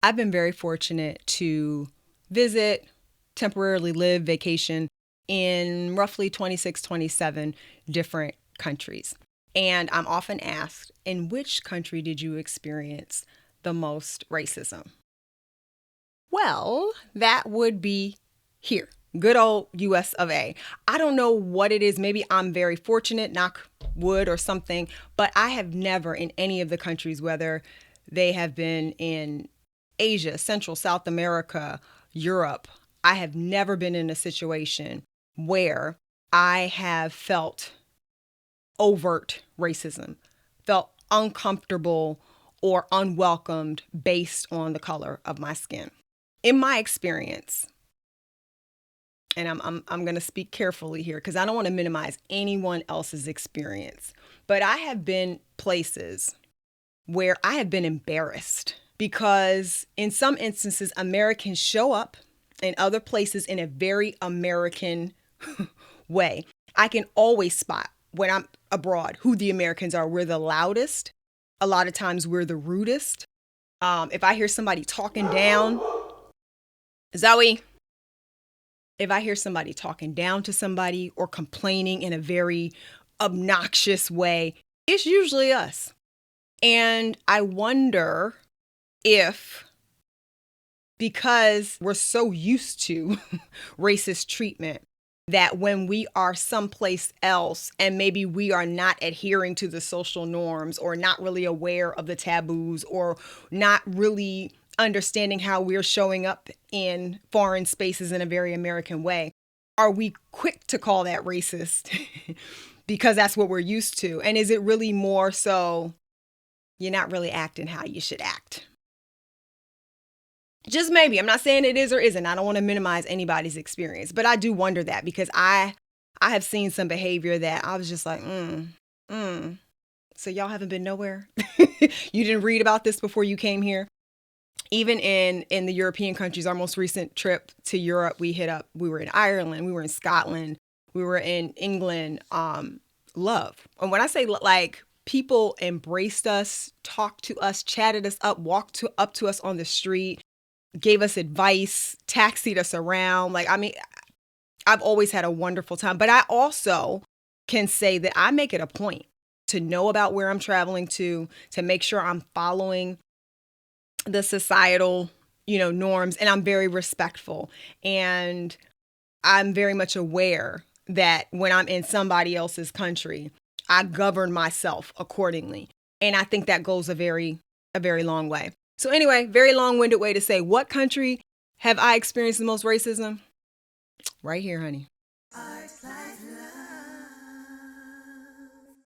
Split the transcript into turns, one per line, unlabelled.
I've been very fortunate to visit, temporarily live, vacation in roughly 26, 27 different countries. And I'm often asked, in which country did you experience the most racism? Well, that would be here. Good old US of A. I don't know what it is. Maybe I'm very fortunate, knock wood or something, but I have never in any of the countries, whether they have been in Asia, Central, South America, Europe, I have never been in a situation where I have felt overt racism, felt uncomfortable or unwelcomed based on the color of my skin. In my experience, and I'm going to speak carefully here because I don't want to minimize anyone else's experience, but I have been places where I have been embarrassed because in some instances, Americans show up in other places in a very American way. I can always spot when I'm abroad who the Americans are. We're the loudest. A lot of times we're the rudest. If I hear somebody talking down, Zoe, if I hear somebody talking down to somebody or complaining in a very obnoxious way, it's usually us. And I wonder if, because we're so used to racist treatment, that when we are someplace else and maybe we are not adhering to the social norms or not really aware of the taboos or not really understanding how we're showing up in foreign spaces in a very American way, are we quick to call that racist because that's what we're used to? And is it really more so you're not really acting how you should act? Just maybe. I'm not saying it is or isn't. I don't want to minimize anybody's experience, but I do wonder that because I have seen some behavior that I was just like, So y'all haven't been nowhere? You didn't read about this before you came here? Even in the European countries, our most recent trip to Europe, we were in Ireland, we were in Scotland, we were in England, love. And when I say like, people embraced us, talked to us, chatted us up, up to us on the street, gave us advice, taxied us around. Like, I mean, I've always had a wonderful time, but I also can say that I make it a point to know about where I'm traveling to make sure I'm following the societal, norms, and I'm very respectful. And I'm very much aware that when I'm in somebody else's country, I govern myself accordingly. And I think that goes a very long way. So anyway, very long-winded way to say, what country have I experienced the most racism? Right here, honey.